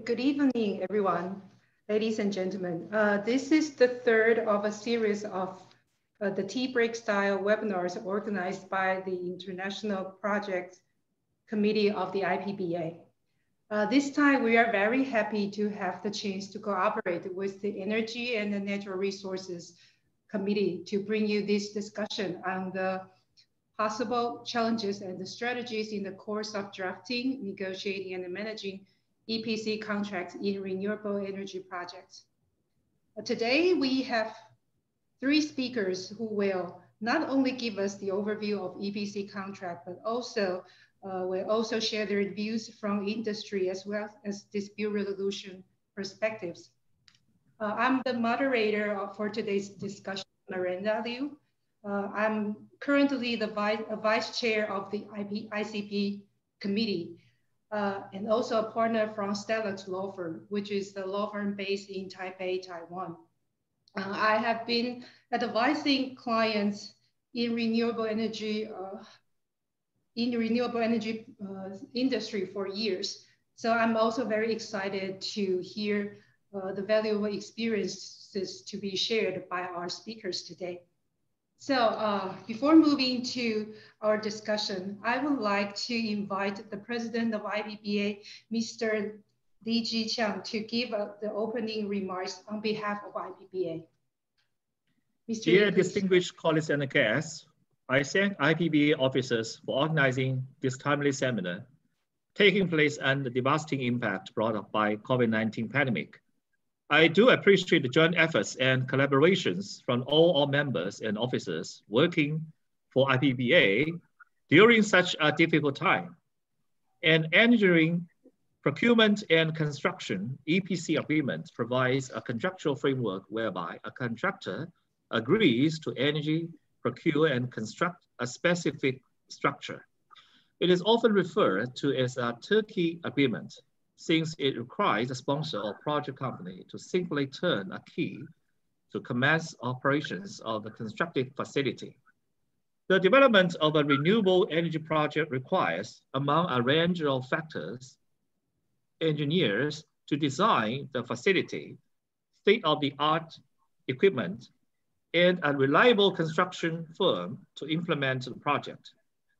Good evening, everyone, ladies and gentlemen. This is the third of a series of the tea break style webinars organized by the International Project Committee of the IPBA. This time, we are very happy to have the chance to cooperate with the Energy and the Natural Resources Committee to bring you this discussion on the possible challenges and the strategies in the course of drafting, negotiating, and managing EPC contracts in renewable energy projects. Today, we have three speakers who will not only give us the overview of EPC contract, but also will also share their views from industry as well as dispute resolution perspectives. I'm the moderator for today's discussion, Miranda Liu. I'm currently the vice chair of the ICP committee. And also a partner from Stellux Law Firm, which is the law firm based in Taipei, Taiwan. I have been advising clients in renewable energy industry for years. So I'm also very excited to hear the valuable experiences to be shared by our speakers today. So before moving to our discussion, I would like to invite the president of IPBA, Mr. Li Jiqiang, to give the opening remarks on behalf of IPBA. Mr. Dear distinguished colleagues and guests, I thank IPBA officers for organizing this timely seminar, taking place under the devastating impact brought up by COVID-19 pandemic. I do appreciate the joint efforts and collaborations from all our members and officers working for IPBA during such a difficult time. And engineering, procurement and construction EPC agreement provides a contractual framework whereby a contractor agrees to energy, procure and construct a specific structure. It is often referred to as a turnkey agreement, since it requires the sponsor or project company to simply turn a key to commence operations of the constructed facility. The development of a renewable energy project requires, among a range of factors, engineers to design the facility, state-of-the-art equipment, and a reliable construction firm to implement the project.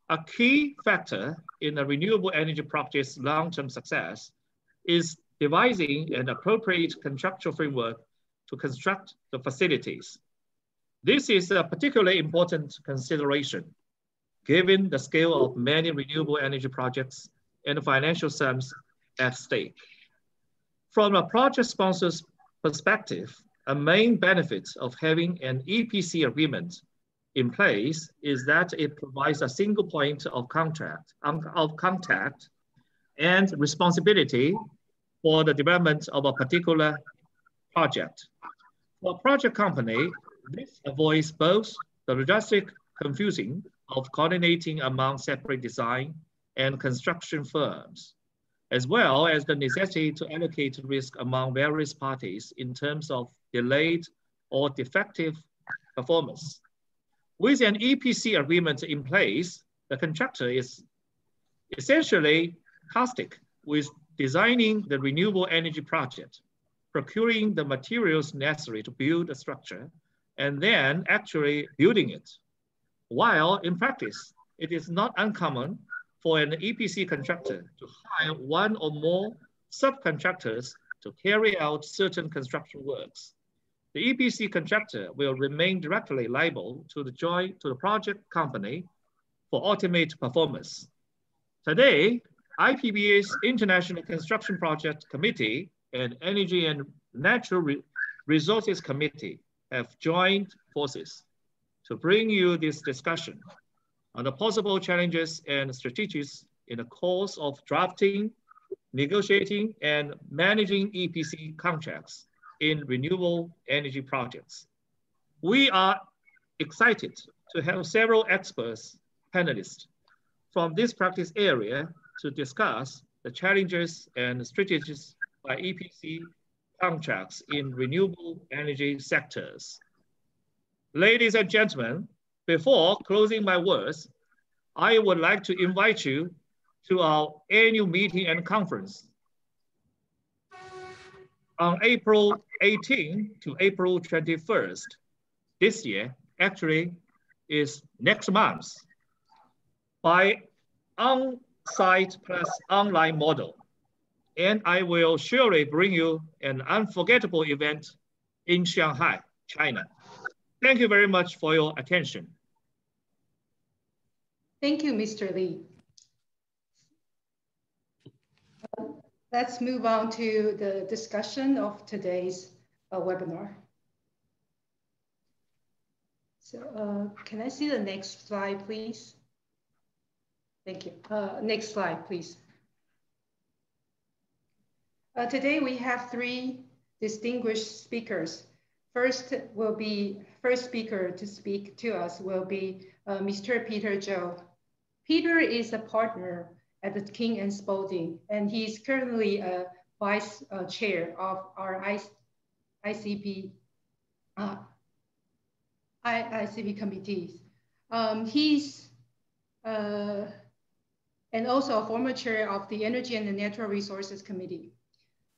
A key factor in a renewable energy project's long-term success is devising an appropriate contractual framework to construct the facilities. This is a particularly important consideration, given the scale of many renewable energy projects and the financial sums at stake. From a project sponsor's perspective, a main benefit of having an EPC agreement in place is that it provides a single point of contact and responsibility for the development of a particular project. For a project company, this avoids both the logistic confusing of coordinating among separate design and construction firms, as well as the necessity to allocate risk among various parties in terms of delayed or defective performance. With an EPC agreement in place, the contractor is essentially tasked with designing the renewable energy project, procuring the materials necessary to build a structure, and then actually building it. While in practice, it is not uncommon for an EPC contractor to hire one or more subcontractors to carry out certain construction works. The EPC contractor will remain directly liable to the project company for ultimate performance. Today, IPBA's International Construction Project Committee and Energy and Natural Resources Committee have joined forces to bring you this discussion on the possible challenges and strategies in the course of drafting, negotiating, and managing EPC contracts in renewable energy projects. We are excited to have several experts, panelists from this practice area to discuss the challenges and strategies by EPC contracts in renewable energy sectors. Ladies and gentlemen, before closing my words, I would like to invite you to our annual meeting and conference. on April 18 to April 21st this year, actually is next month, by on-site plus online model. And I will surely bring you an unforgettable event in Shanghai, China. Thank you very much for your attention. Thank you, Mr. Lee. Let's move on to the discussion of today's webinar. So can I see the next slide, please? Thank you. Next slide, please. Today we have three distinguished speakers. First speaker to speak to us will be Mr. Peter Zhou. Peter is a partner at the King & Spalding, and he's currently a vice chair of our ICB committees. He's and also a former chair of the Energy and the Natural Resources Committee.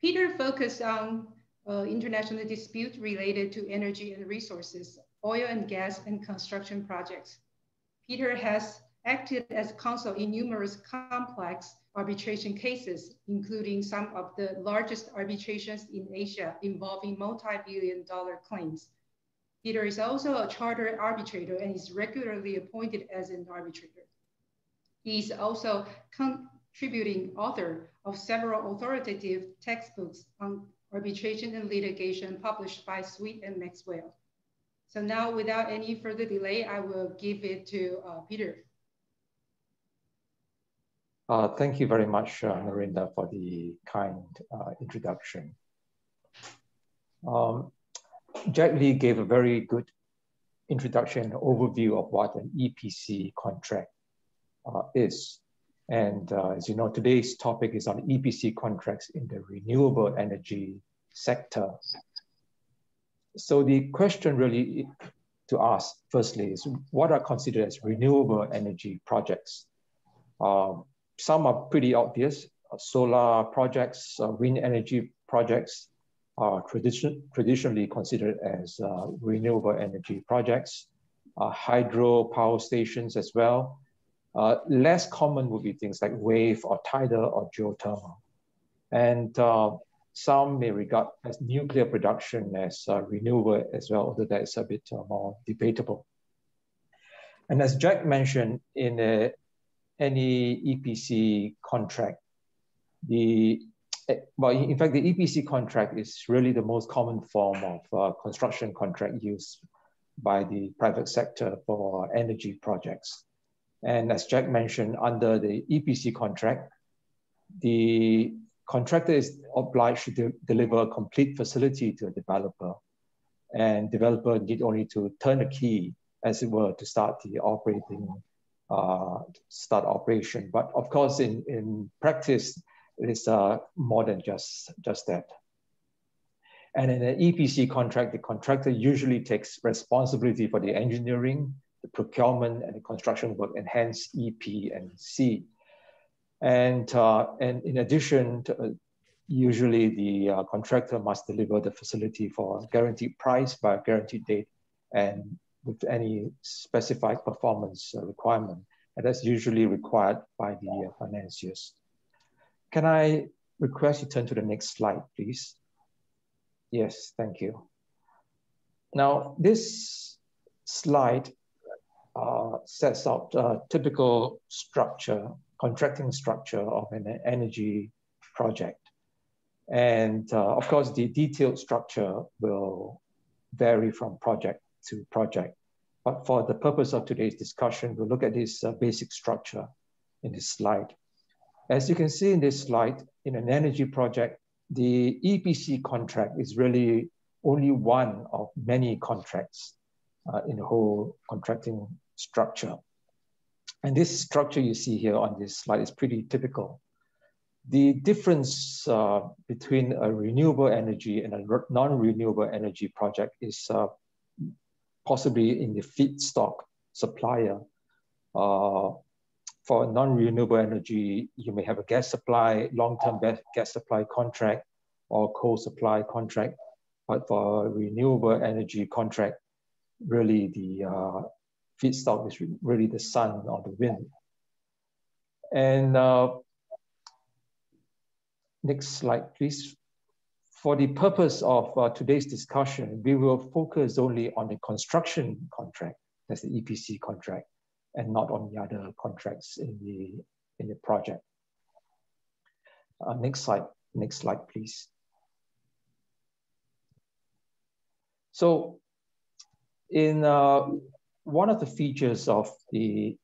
Peter focused on international dispute related to energy and resources, oil and gas, and construction projects. Peter has acted as counsel in numerous complex arbitration cases, including some of the largest arbitrations in Asia involving multi-billion-dollar claims. Peter is also a chartered arbitrator and is regularly appointed as an arbitrator. He is also contributing author of several authoritative textbooks on arbitration and litigation published by Sweet and Maxwell. So now, without any further delay, I will give it to Peter. Thank you very much, Narinda, for the kind introduction. Jack Lee gave a very good introduction and overview of what an EPC contract is. And as you know, today's topic is on EPC contracts in the renewable energy sector. So the question really to ask firstly is, what are considered as renewable energy projects? Some are pretty obvious. Solar projects, wind energy projects are traditionally considered as renewable energy projects. Hydro power stations as well. Less common would be things like wave or tidal or geothermal. And some may regard as nuclear production as renewable as well, although that's a bit more debatable. And as Jack mentioned, in any EPC contract, in fact, the EPC contract is really the most common form of construction contract used by the private sector for energy projects. And as Jack mentioned, under the EPC contract, the contractor is obliged to deliver a complete facility to a developer. And developer need only to turn a key, as it were, to start the operation. But of course, in practice, it is more than just that. And in an EPC contract, the contractor usually takes responsibility for the engineering, the procurement, and the construction work, and hence EP and C. And in addition, usually the contractor must deliver the facility for a guaranteed price by a guaranteed date and with any specified performance requirement. And that's usually required by the financiers. Can I request you turn to the next slide, please? Yes, thank you. Now, this slide sets out a typical structure, contracting structure of an energy project. And of course, the detailed structure will vary from project to project. But for the purpose of today's discussion, we'll look at this basic structure in this slide. As you can see in this slide, in an energy project, the EPC contract is really only one of many contracts in the whole contracting structure. And this structure you see here on this slide is pretty typical. The difference between a renewable energy and a non-renewable energy project is possibly in the feedstock supplier. For non-renewable energy, you may have a gas supply, long-term gas supply contract, or coal supply contract, but for a renewable energy contract, really the feedstock is really the sun or the wind. And next slide, please. For the purpose of today's discussion, we will focus only on the construction contract, that's the EPC contract, and not on the other contracts in the project. Next slide, please. So in one of the features of an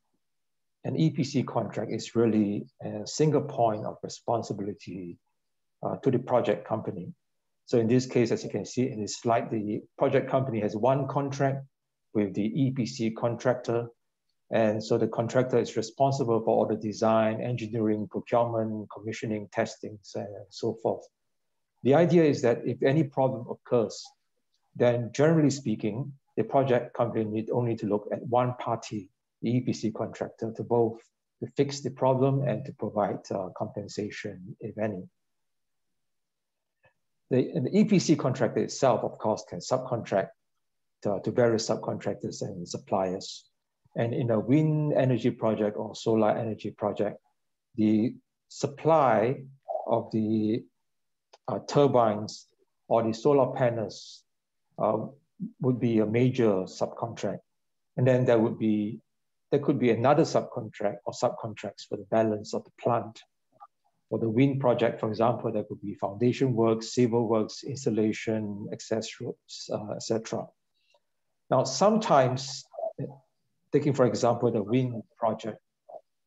EPC contract is really a single point of responsibility to the project company. So in this case, as you can see in this slide, the project company has one contract with the EPC contractor. And so the contractor is responsible for all the design, engineering, procurement, commissioning, testing, and so forth. The idea is that if any problem occurs, then generally speaking, the project company need only to look at one party, the EPC contractor, to fix the problem and to provide compensation, if any. The EPC contractor itself, of course, can subcontract to various subcontractors and suppliers. And in a wind energy project or solar energy project, the supply of the turbines or the solar panels would be a major subcontract. And then there could be another subcontract or subcontracts for the balance of the plant. For the wind project, for example, there could be foundation works, civil works, installation, etc. Now, sometimes, taking for example the wind project,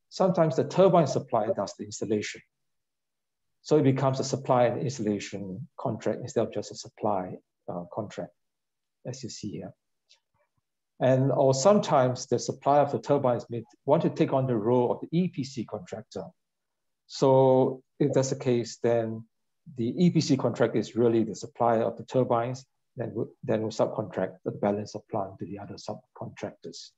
sometimes the turbine supplier does the installation. So it becomes a supply and installation contract instead of just a supply contract, as you see here. Or sometimes the supplier of the turbines may want to take on the role of the EPC contractor. So if that's the case, then the EPC contract is really the supplier of the turbines, then will subcontract the balance of plant to the other subcontractors.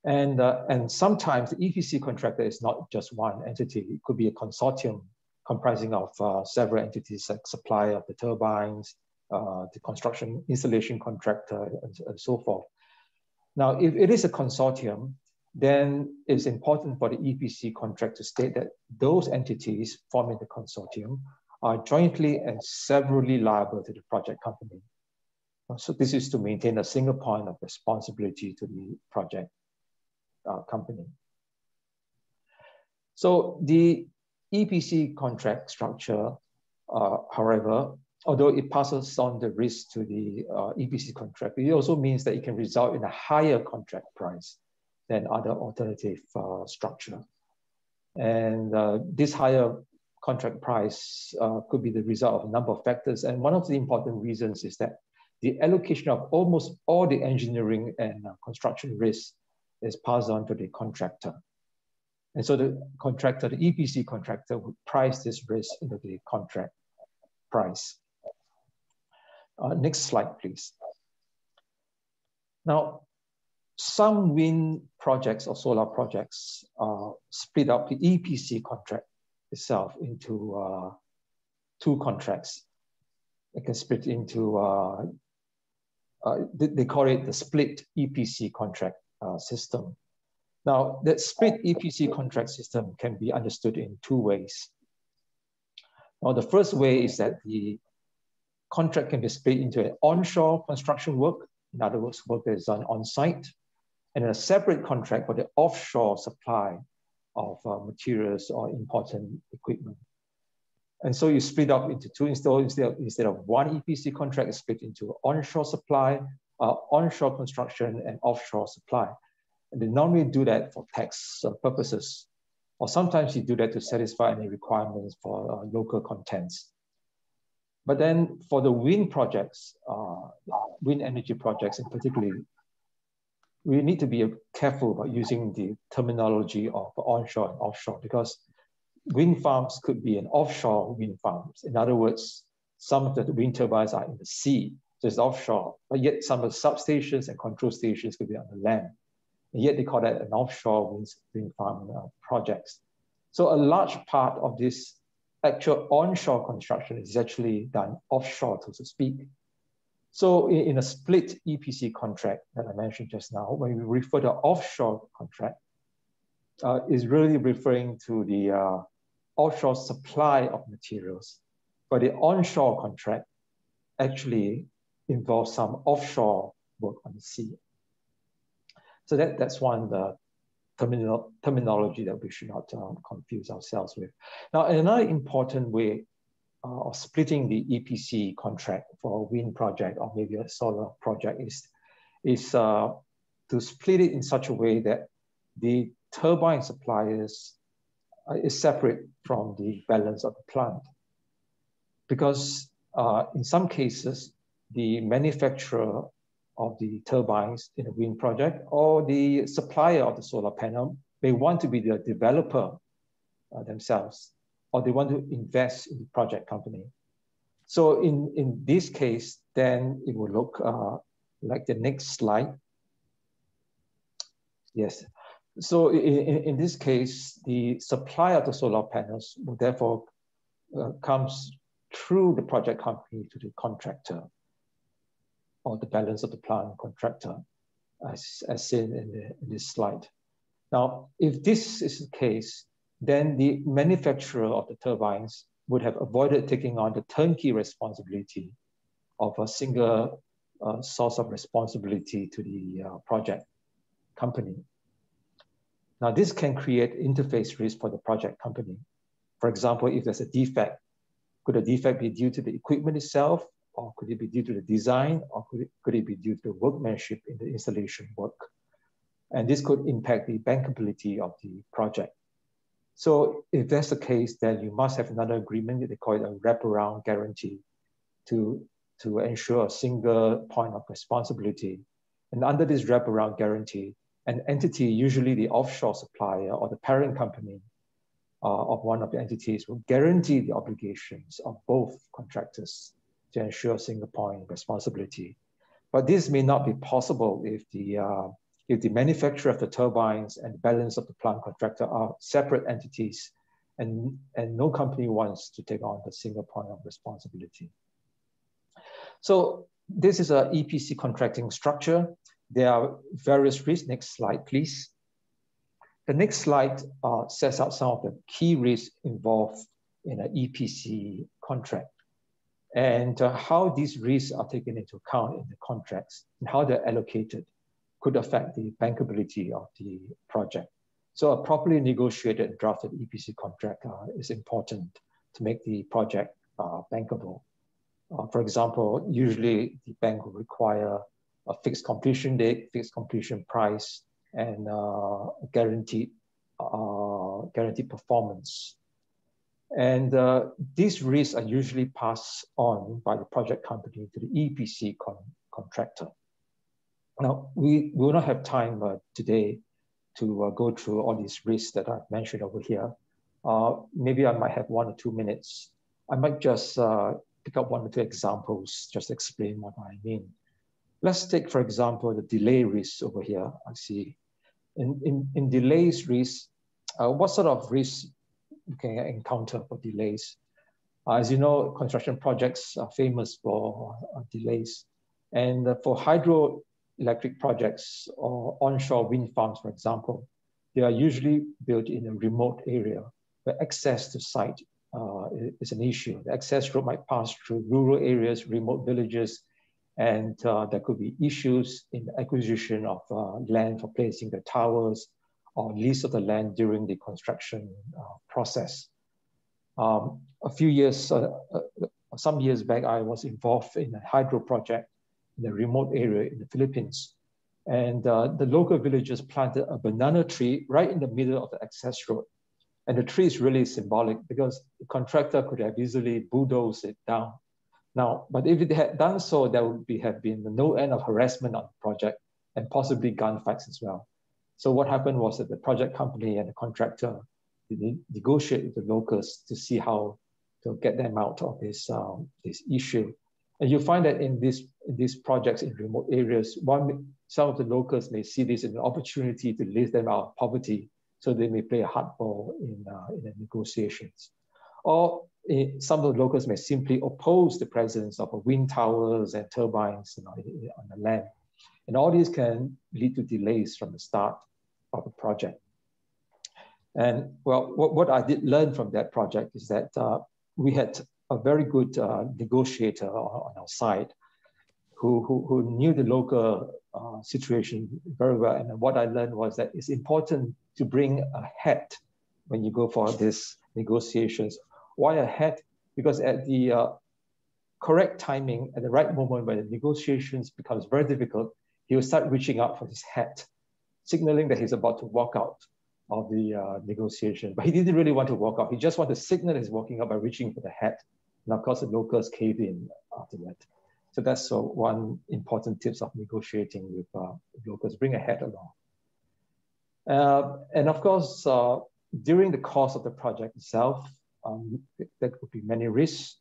And sometimes the EPC contractor is not just one entity. It could be a consortium comprising of several entities, like supplier of the turbines, the construction installation contractor, and so forth. Now, if it is a consortium, then it's important for the EPC contract to state that those entities forming the consortium are jointly and severally liable to the project company. So this is to maintain a single point of responsibility to the project company. So the EPC contract structure, however, although it passes on the risk to the EPC contract, it also means that it can result in a higher contract price than other alternative structure. And this higher contract price could be the result of a number of factors. And one of the important reasons is that the allocation of almost all the engineering and construction risks is passed on to the contractor. And so the contractor, the EPC contractor, would price this risk into the contract price. Next slide, please. Now, some wind projects or solar projects split up the EPC contract itself into two contracts. It can split into, they call it the split EPC contract system. Now, that split EPC contract system can be understood in two ways. Now, the first way is that the contract can be split into an onshore construction work, in other words, work that is done on site, and a separate contract for the offshore supply of materials or important equipment. And so you split up into two, instead of one EPC contract, it's split into onshore supply, onshore construction, and offshore supply. And they normally do that for tax purposes, or sometimes you do that to satisfy any requirements for local contents. But then for the wind projects, wind energy projects in particular, we need to be careful about using the terminology of onshore and offshore, because wind farms could be an offshore wind farms. In other words, some of the wind turbines are in the sea, so it's offshore, but yet some of the substations and control stations could be on the land. And yet they call that an offshore wind farm projects. So a large part of this actual onshore construction is actually done offshore, so to speak. So in a split EPC contract that I mentioned just now, when we refer to offshore contract, is really referring to the offshore supply of materials. But the onshore contract actually involves some offshore work on the sea. So that's one terminology that we should not confuse ourselves with. Now, another important way of splitting the EPC contract for a wind project or maybe a solar project is to split it in such a way that the turbine suppliers is separate from the balance of the plant. Because in some cases, the manufacturer of the turbines in a wind project or the supplier of the solar panel may want to be the developer themselves, or they want to invest in the project company. So in this case, then it will look like the next slide. Yes. So in this case, the supply of the solar panels will therefore comes through the project company to the contractor, or the balance of the plant contractor, as seen in this slide. Now, if this is the case, then the manufacturer of the turbines would have avoided taking on the turnkey responsibility of a single source of responsibility to the project company. Now, this can create interface risk for the project company. For example, if there's a defect, could a defect be due to the equipment itself, or could it be due to the design, or could it be due to the workmanship in the installation work? And this could impact the bankability of the project. So if that's the case, then you must have another agreement, they call it a wraparound guarantee, to ensure a single point of responsibility. And under this wraparound guarantee, an entity, usually the offshore supplier or the parent company of one of the entities, will guarantee the obligations of both contractors to ensure single point responsibility. But this may not be possible if the manufacturer of the turbines and the balance of the plant contractor are separate entities, and no company wants to take on the single point of responsibility. So this is an EPC contracting structure. There are various risks. Next slide, please. The next slide sets out some of the key risks involved in an EPC contract, and how these risks are taken into account in the contracts and how they're allocated could affect the bankability of the project. So a properly negotiated and drafted EPC contract is important to make the project bankable. For example, usually the bank will require a fixed completion date, fixed completion price, and guaranteed performance. And these risks are usually passed on by the project company to the EPC contractor. Now, we will not have time today to go through all these risks that I've mentioned over here. Maybe I might have 1 or 2 minutes. I might just pick up 1 or 2 examples, just explain what I mean. Let's take, for example, the delay risks over here. I see in delays risks, what sort of risks you can encounter for delays? As you know, construction projects are famous for delays. And for hydroelectric projects or onshore wind farms, for example, they are usually built in a remote area where access to site is an issue. The access road might pass through rural areas, remote villages, and there could be issues in the acquisition of land for placing the towers or lease of the land during the construction process. Some years back, I was involved in a hydro project in a remote area in the Philippines. And the local villagers planted a banana tree right in the middle of the access road. And the tree is really symbolic because the contractor could have easily bulldozed it down. Now, but if it had done so, there would have been no end of harassment on the project and possibly gunfights as well. So what happened was that the project company and the contractor negotiated with the locals to see how to get them out of this issue. And you find that in these projects in remote areas, some of the locals may see this as an opportunity to lift them out of poverty, so they may play a hardball in the negotiations. Or some of the locals may simply oppose the presence of wind towers and turbines on the land. And all these can lead to delays from the start of the project. And well, what I did learn from that project is that we had a very good negotiator on our side who knew the local situation very well. And what I learned was that it's important to bring a head when you go for these negotiations. Why a head? Because at the correct timing, at the right moment when the negotiations becomes very difficult, he will start reaching out for his head, signaling that he's about to walk out of the negotiation. But he didn't really want to walk out. He just wanted to signal he's walking out by reaching for the head. And of course, the locals caved in after that. So that's one important tips of negotiating with locals, bring a head along. And of course, during the course of the project itself, there could be many risks,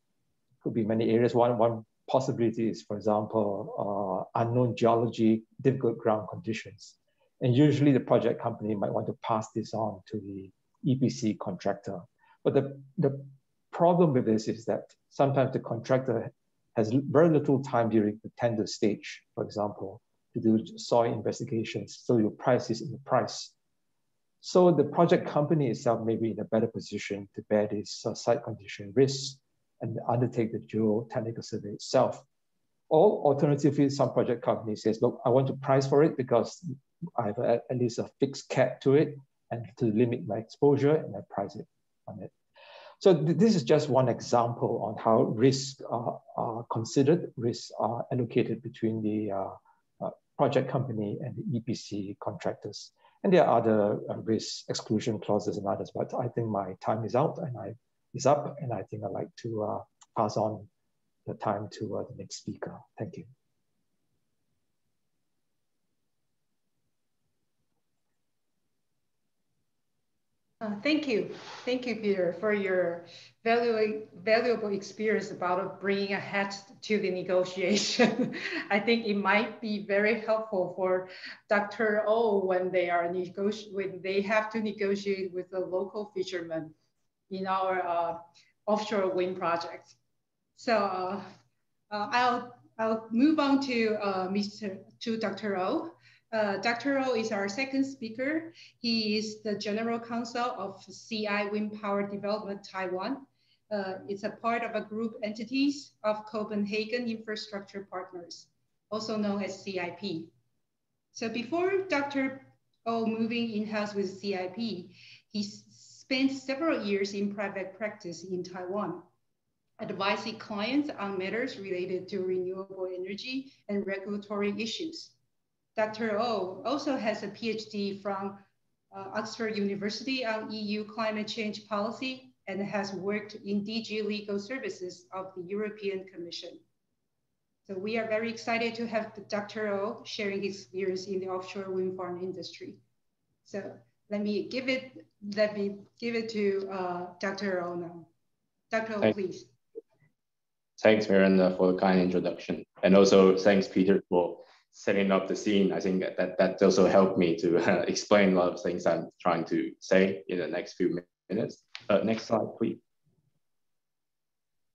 could be many areas. One possibility is, for example, unknown geology, difficult ground conditions. And usually the project company might want to pass this on to the EPC contractor. But the problem with this is that sometimes the contractor has very little time during the tender stage, for example, to do soil investigations. So your price is in the price. So the project company itself may be in a better position to bear these site condition risks and undertake the geotechnical survey itself. Or alternatively, some project company says, look, I want to price for it because I have at least a fixed cap to it and to limit my exposure, and I price it on it. So this is just one example on how risks are considered, risks are allocated between the project company and the EPC contractors. And there are other risk exclusion clauses and others, but I think my time is out and is up, and I think I'd like to pass on the time to the next speaker. Thank you. Thank you, Peter, for your valuable experience about bringing a hat to the negotiation. I think it might be very helpful for Dr. O when they have to negotiate with the local fishermen in our offshore wind project. So I'll move on to Dr. O. Dr. O is our second speaker. He is the General Counsel of CI Wind Power Development Taiwan. It's a part of a group entities of Copenhagen Infrastructure Partners, also known as CIP. So before Dr. O moving in-house with CIP, he spent several years in private practice in Taiwan, advising clients on matters related to renewable energy and regulatory issues. Dr. O also has a PhD from Oxford University on EU climate change policy and has worked in DG Legal Services of the European Commission. So we are very excited to have Dr. O sharing his experience in the offshore wind farm industry. So let me give it to Dr. O now. Dr. O, please. Thanks, Miranda, for the kind introduction. And also thanks, Peter, for setting up the scene. I think that also helped me to explain a lot of things I'm trying to say in the next few minutes. Next slide, please.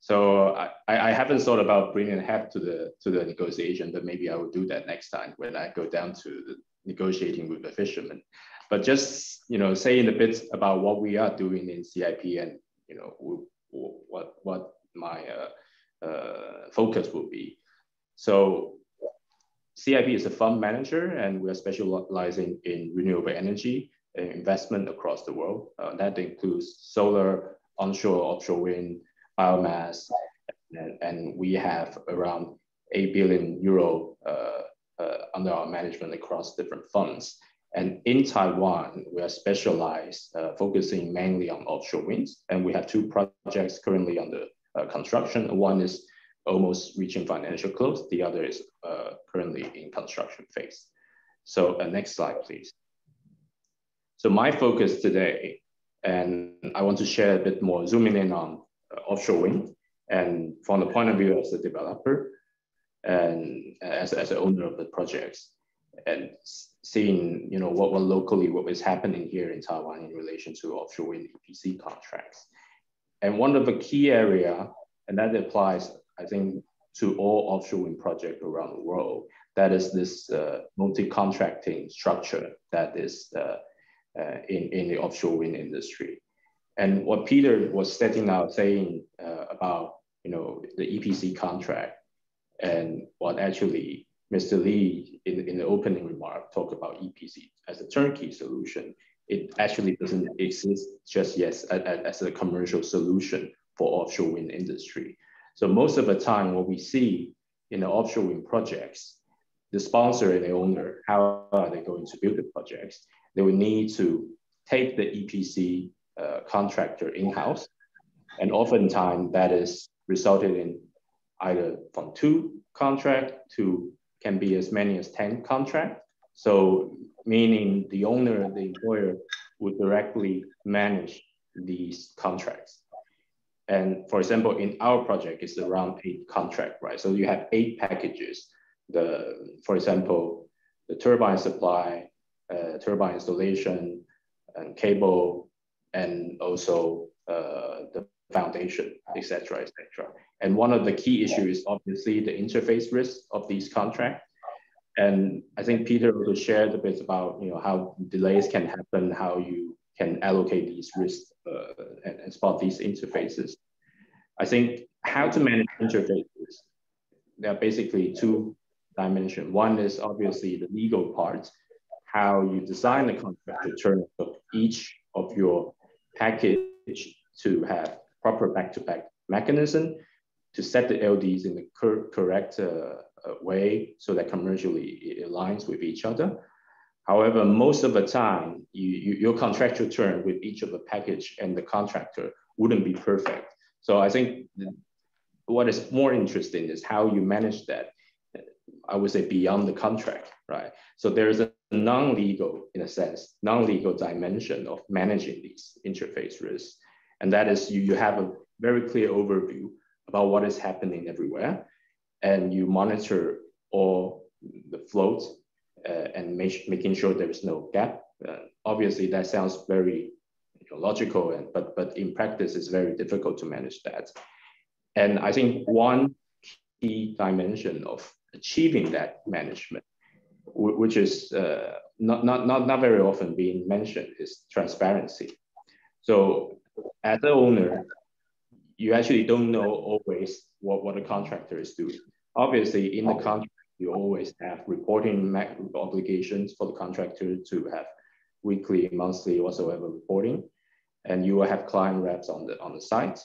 So I haven't thought about bringing a hat to the negotiation, but maybe I will do that next time when I go down to the negotiating with the fishermen. But just saying a bit about what we are doing in CIP and what my focus will be. So CIP is a fund manager, and we are specializing in renewable energy investment across the world. That includes solar, onshore, offshore wind, biomass, and we have around 8 billion euro under our management across different funds. And in Taiwan, we are specialized, focusing mainly on offshore winds, and we have 2 projects currently under construction. One is almost reaching financial close. The other is currently in construction phase. So next slide, please. So my focus today, and I want to share a bit more, zooming in on offshore wind, and from the point of view as a developer and as an owner of the projects, and seeing what is happening here in Taiwan in relation to offshore wind EPC contracts. And one of the key area, and that applies, I think, to all offshore wind projects around the world, that is this multi-contracting structure that is in the offshore wind industry. And what Peter was setting out saying about the EPC contract, and what actually Mr. Lee in the opening remark talked about EPC as a turnkey solution, it actually doesn't exist just yet as a commercial solution for offshore wind industry. So most of the time, what we see in the offshore wind projects, the sponsor and the owner, how are they going to build the projects? They will need to take the EPC contractor in-house, and oftentimes that is resulted in either from 2 contracts to can be as many as 10 contracts. So meaning the owner, the employer would directly manage these contracts. And for example, in our project, it's around 8 contracts, right? So you have 8 packages. For example, the turbine supply, turbine installation, and cable, and also the foundation, et cetera, et cetera. And one of the key issues is obviously the interface risk of these contracts. And I think Peter also shared a bit about how delays can happen, how you can allocate these risks and spot these interfaces. I think how to manage interfaces, there are basically 2 dimensions. One is obviously the legal part, how you design the contract to turn of each of your package to have proper back-to-back mechanism to set the LDs in the correct way so that commercially it aligns with each other. However, most of the time, your contractual term with each of the package and the contractor wouldn't be perfect. So I think what is more interesting is how you manage that, I would say, beyond the contract, right? So there's a non-legal, in a sense, non-legal dimension of managing these interface risks. And that is you have a very clear overview about what is happening everywhere, and you monitor all the floats and making sure there is no gap. Obviously, that sounds very logical, but in practice, it's very difficult to manage that. And I think one key dimension of achieving that management, which is not very often being mentioned, is transparency. So as the owner, you actually don't know always what a contractor is doing. Obviously, in the contract, you always have reporting obligations for the contractor to have weekly, monthly, whatsoever reporting, and you will have client reps on the site.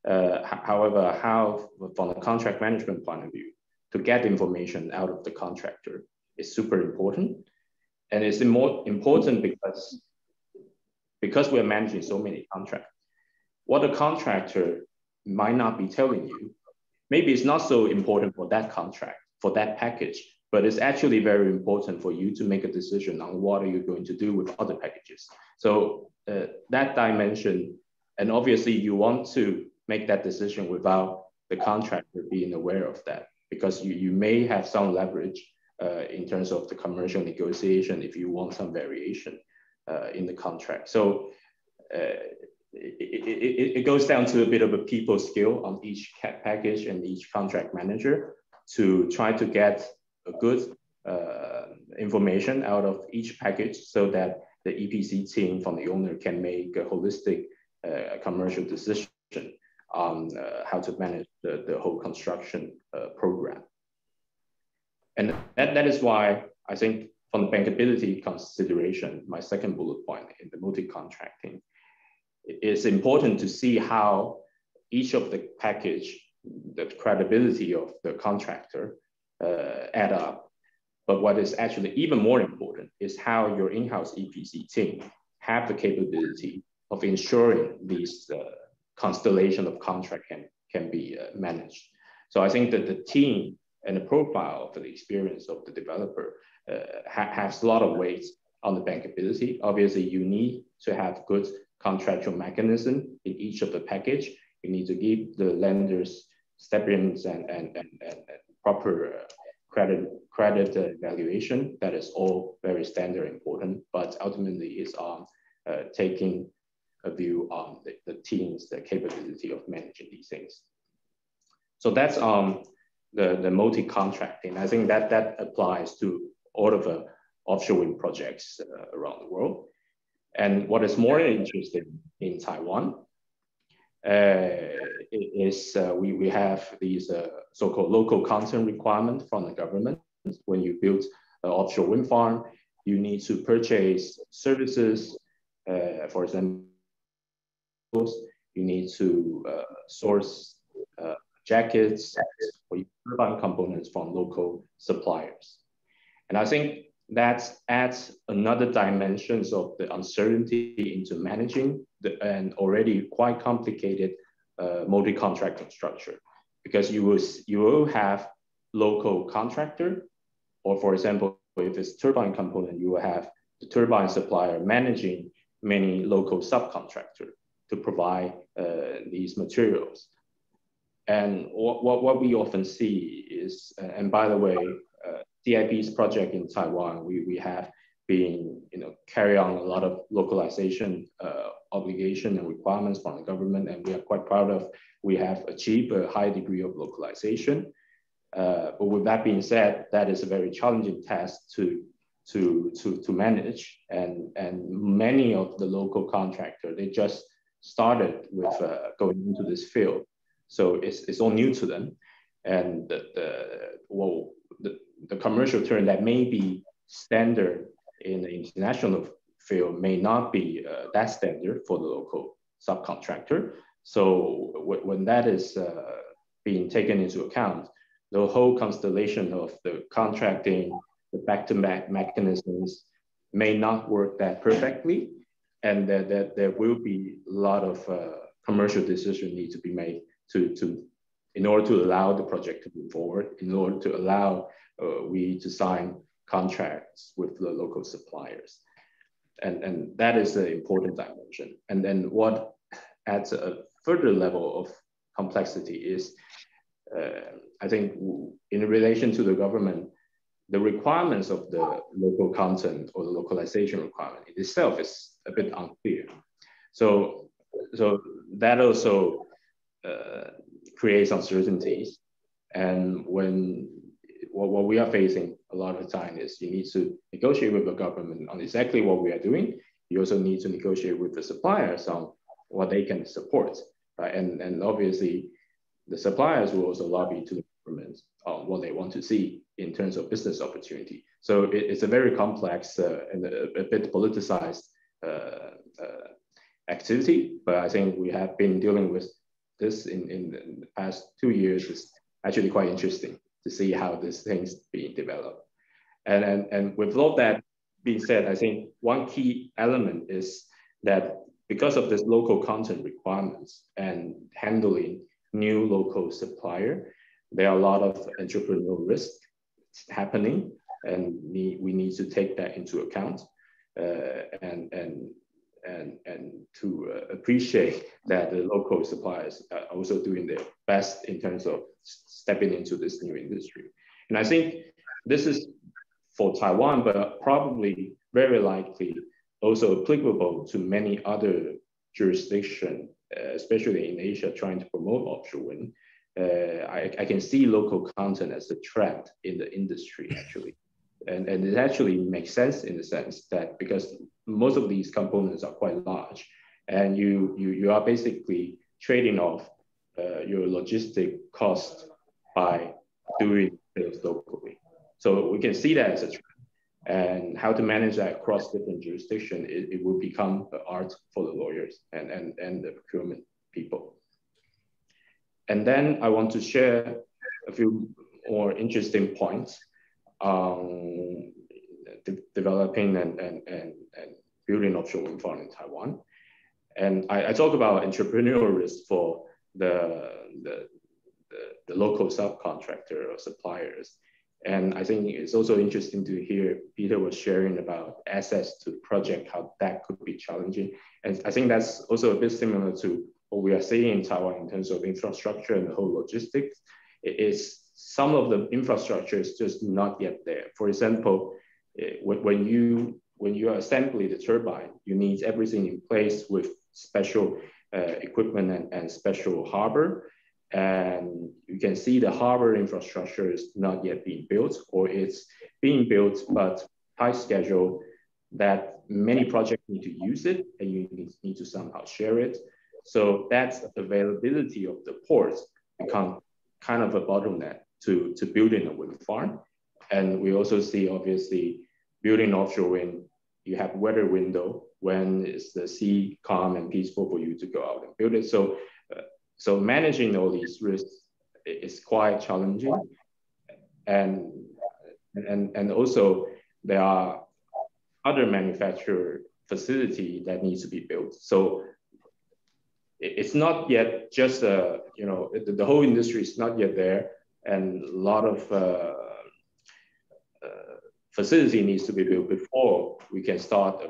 However, how from a contract management point of view, to get information out of the contractor is super important, and it's more important because we're managing so many contracts. What a contractor might not be telling you, maybe it's not so important for that contract, for that package, but it's actually very important for you to make a decision on what are you going to do with other packages. So that dimension, and obviously you want to make that decision without the contractor being aware of that, because you may have some leverage in terms of the commercial negotiation if you want some variation in the contract. So it goes down to a bit of a people skill on each package and each contract manager to try to get a good information out of each package so that the EPC team from the owner can make a holistic commercial decision on how to manage the whole construction program. And that is why I think from the bankability consideration, my second bullet point in the multi-contracting, it's important to see how each of the package, the credibility of the contractor add up. But what is actually even more important is how your in-house EPC team have the capability of ensuring these constellation of contract can be managed. So I think that the team and the profile of the experience of the developer has a lot of weight on the bankability. Obviously, you need to have good contractual mechanism in each of the package. You need to give the lenders step-ins and proper credit evaluation. That is all very standard important, but ultimately it's on taking a view on the teams, the capability of managing these things. So that's the multi-contracting. I think that applies to all of the offshore wind projects around the world. And what is more interesting in Taiwan is we have these so-called local content requirements from the government. When you build an offshore wind farm, you need to purchase services, for example, you need to source jackets or turbine components from local suppliers. And I think that adds another dimensions of the uncertainty into managing an already quite complicated multi-contracting structure, because you will have local contractor, or for example, if it's turbine component, you will have the turbine supplier managing many local subcontractors to provide these materials. And what we often see is, and by the way, CIP's project in Taiwan, we have been carry on a lot of localization obligation and requirements from the government, and we are quite proud of. We have achieved a high degree of localization. But with that being said, that is a very challenging task to manage, and many of the local contractors, they just started with going into this field, so it's all new to them, and the commercial term that may be standard in the international field may not be that standard for the local subcontractor. So when that is being taken into account, the whole constellation of the contracting, the back-to-back mechanisms may not work that perfectly, and that there will be a lot of commercial decisions need to be made in order to allow the project to move forward, in order to allow we to sign contracts with the local suppliers. And that is an important dimension. And then what adds a further level of complexity is, I think in relation to the government, the requirements of the local content or the localization requirement in itself is a bit unclear. So that also creates uncertainties. And what we are facing a lot of the time is you need to negotiate with the government on exactly what we are doing. You also need to negotiate with the suppliers on what they can support, right? And obviously, the suppliers will also lobby to the government on what they want to see in terms of business opportunity. So it's a very complex and a bit politicized activity, but I think we have been dealing with this in the past 2 years. Is actually quite interesting to see how these things being developed. And with all that being said, I think one key element is that because of this local content requirements and handling new local supplier, there are a lot of entrepreneurial risk happening, and we need to take that into account and to appreciate that the local suppliers are also doing their best in terms of stepping into this new industry. And I think this is for Taiwan, but probably very likely also applicable to many other jurisdictions, especially in Asia, trying to promote offshore wind. I can see local content as a trend in the industry, actually. And it actually makes sense in the sense that because most of these components are quite large, and you are basically trading off your logistic cost by doing things locally. So we can see that as a trend. And how to manage that across different jurisdictions, it will become an art for the lawyers and the procurement people. And then I want to share a few more interesting points on developing and building offshore wind farm in Taiwan. And I talk about entrepreneurial risk for the local subcontractor or suppliers. And I think it's also interesting to hear Peter was sharing about access to project, how that could be challenging. And I think that's also a bit similar to what we are seeing in Taiwan in terms of infrastructure and the whole logistics. It is some of the infrastructure is just not yet there. For example, when you when you assembly the turbine, you need everything in place with special equipment and special harbor. And you can see the harbor infrastructure is not yet being built, or it's being built, but tight schedule that many projects need to use it, and you need to somehow share it. So that's availability of the ports become kind of a bottleneck to building a wind farm. And we also see, obviously, building offshore wind, you have weather window when is the sea calm and peaceful for you to go out and build it. So managing all these risks is quite challenging. And also there are other manufacturer facility that needs to be built. So it's not yet just, the whole industry is not yet there, and a lot of facility needs to be built before we can start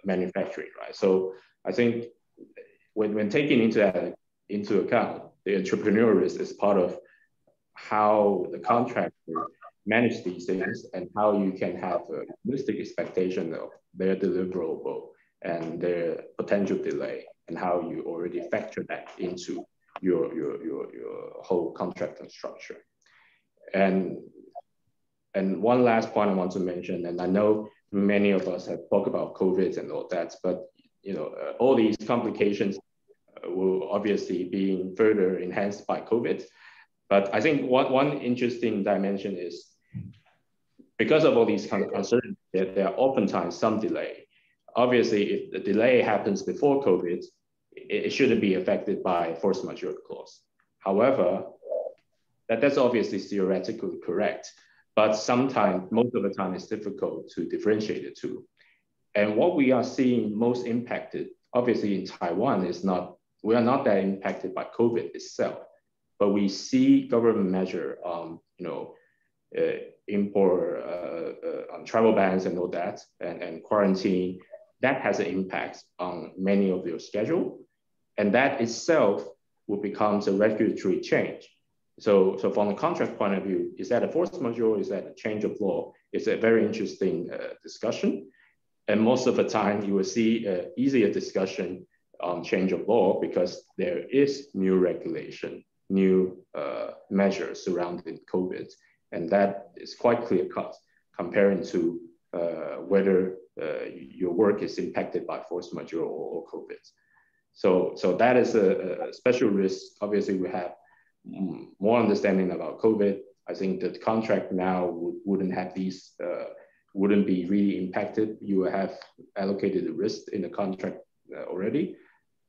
manufacturing, right? So I think when taking into account, the entrepreneurial risk is part of how the contractor manage these things and how you can have a realistic expectation of their deliverable and their potential delay, and how you already factor that into your whole contract structure. And one last point I want to mention, and I know many of us have talked about COVID and all that, but all these complications will obviously be further enhanced by COVID. But I think one interesting dimension is, because of all these kind of uncertainties, there are oftentimes some delay. Obviously, if the delay happens before COVID, it shouldn't be affected by force majeure clause. However, that's obviously theoretically correct, but sometimes, most of the time, it's difficult to differentiate the two. And what we are seeing most impacted, obviously in Taiwan, we are not that impacted by COVID itself, but we see government measure, import, on travel bans and all that, and quarantine, that has an impact on many of your schedule. And that itself will become a regulatory change. So from the contract point of view, is that a force majeure? Is that a change of law? It's a very interesting discussion. And most of the time you will see easier discussion on change of law, because there is new regulation, new measures surrounding COVID. And that is quite clear cut comparing to whether your work is impacted by force majeure or COVID. So that is a special risk. Obviously, we have more understanding about COVID. I think that the contract now wouldn't have these, wouldn't be really impacted. You have allocated the risk in the contract already,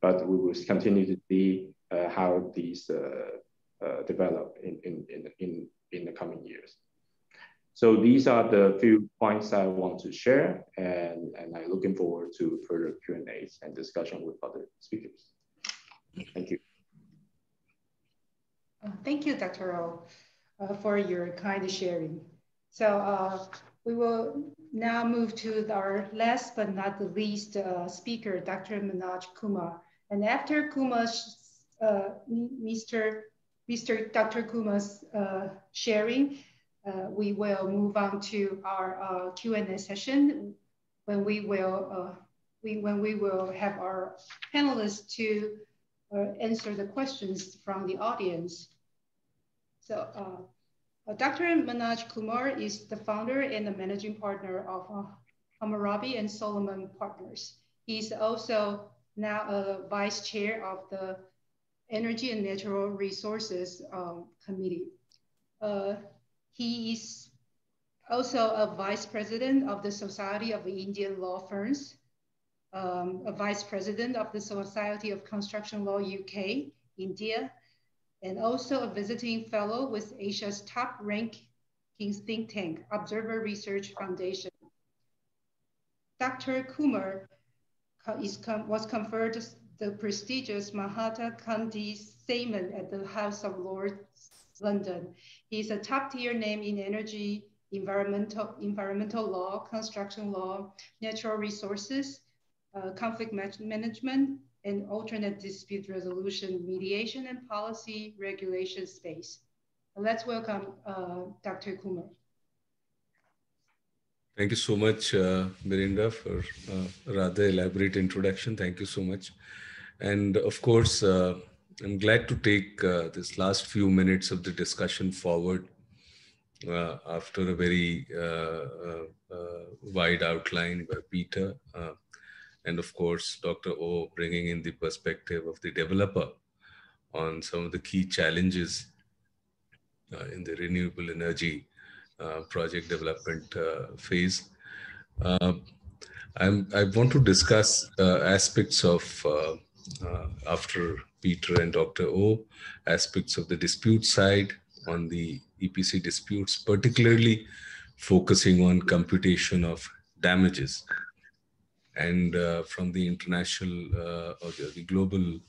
but we will continue to see how these develop in the coming years. So these are the few points I want to share, and I'm looking forward to further Q&As and discussion with other speakers. Thank you. Thank you, Dr. O, for your kind sharing. So we will now move to our last but not the least speaker, Dr. Minaj Kumar. And after Kumar's, Dr. Kumar's sharing, we will move on to our Q&A session, when we will have our panelists to answer the questions from the audience. So Dr. Minaj Kumar is the founder and the managing partner of Hammurabi and Solomon Partners. He's also now a vice chair of the Energy and Natural Resources Committee. He is also a vice president of the Society of Indian Law Firms, a vice president of the Society of Construction Law UK, India, and also a visiting fellow with Asia's top-ranking think tank, Observer Research Foundation. Dr. Kumar was conferred the prestigious Mahatma Gandhi Statement at the House of Lords, London. He's a top-tier name in energy, environmental law, construction law, natural resources, conflict management, and alternate dispute resolution, mediation, and policy regulation space. Let's welcome Dr. Kumar. Thank you so much, Mirinda, for a rather elaborate introduction. Thank you so much. And of course, I'm glad to take this last few minutes of the discussion forward after a very wide outline by Peter. And of course, Dr. O bringing in the perspective of the developer on some of the key challenges in the renewable energy project development phase. I want to discuss aspects of, after Peter and Dr. O, aspects of the dispute side on the EPC disputes, particularly focusing on computation of damages. And from the international or the global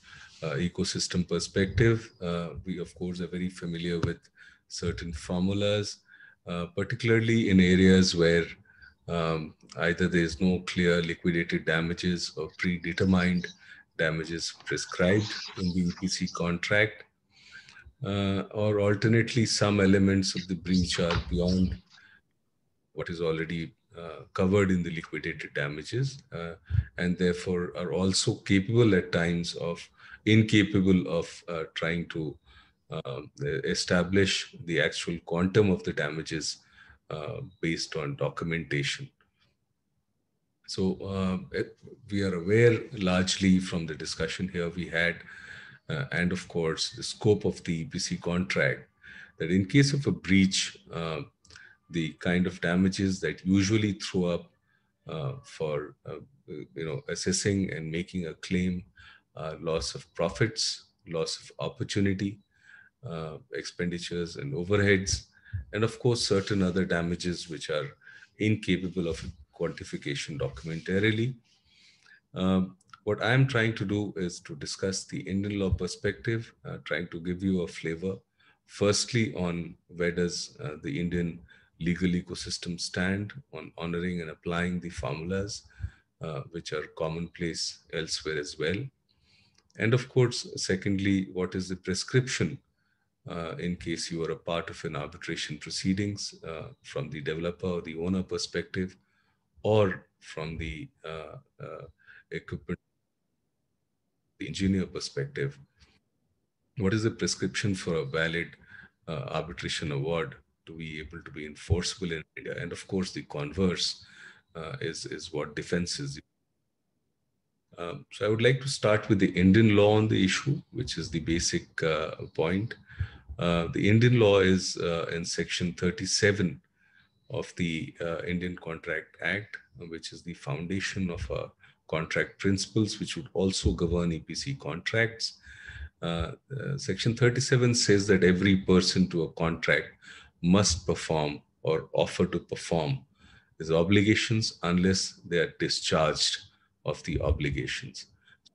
ecosystem perspective, we of course are very familiar with certain formulas, particularly in areas where either there is no clear liquidated damages or predetermined damages prescribed in the EPC contract, or alternately some elements of the breach are beyond what is already covered in the liquidated damages, and therefore are also capable at times of incapable of trying to establish the actual quantum of the damages based on documentation. So we are aware largely from the discussion here we had, and of course the scope of the EPC contract, that in case of a breach, the kind of damages that usually throw up for assessing and making a claim, loss of profits, loss of opportunity, expenditures and overheads, and of course certain other damages which are incapable of quantification documentarily. What I'm trying to do is to discuss the Indian law perspective, trying to give you a flavor, firstly on where does the Indian legal ecosystem stand on honoring and applying the formulas which are commonplace elsewhere as well. And of course, secondly, what is the prescription in case you are a part of an arbitration proceedings from the developer or the owner perspective, or from the equipment, the engineer perspective. What is the prescription for a valid arbitration award to be able to be enforceable in India? And of course, the converse is what defense is. So I would like to start with the Indian law on the issue, which is the basic point. The Indian law is in section 37 of the Indian Contract Act, which is the foundation of contract principles, which would also govern EPC contracts. Section 37 says that every person to a contract must perform or offer to perform his obligations unless they are discharged of the obligations.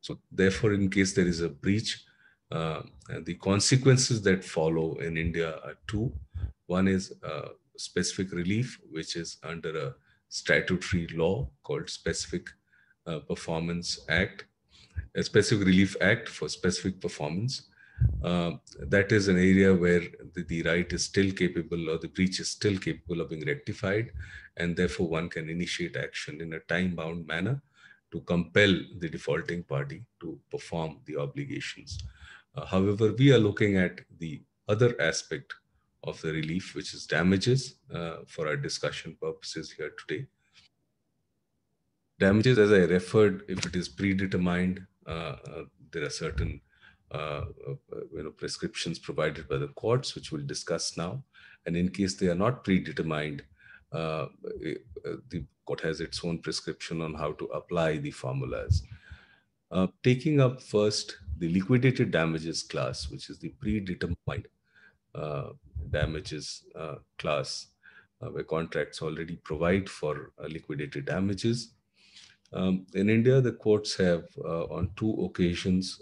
So therefore, in case there is a breach, the consequences that follow in India are two. One is specific relief, which is under a statutory law called Specific Performance Act, a Specific Relief Act for specific performance. That is an area where the right is still capable, or the breach is still capable of being rectified, and therefore one can initiate action in a time-bound manner to compel the defaulting party to perform the obligations. However, we are looking at the other aspect of the relief, which is damages, for our discussion purposes here today. Damages, as I referred, if it is predetermined, there are certain prescriptions provided by the courts, which we'll discuss now. And in case they are not predetermined, the court has its own prescription on how to apply the formulas. Taking up first the liquidated damages class, which is the predetermined damages class, where contracts already provide for liquidated damages. In India, the courts have on two occasions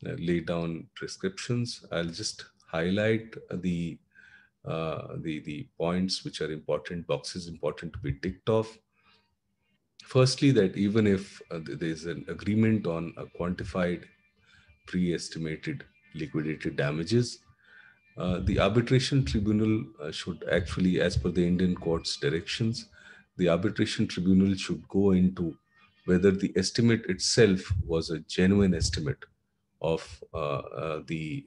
laid down prescriptions. I'll just highlight the points which are important, boxes important to be ticked off. Firstly, that even if there is an agreement on a quantified pre-estimated liquidated damages, the arbitration tribunal should actually, as per the Indian court's directions, the arbitration tribunal should go into whether the estimate itself was a genuine estimate of the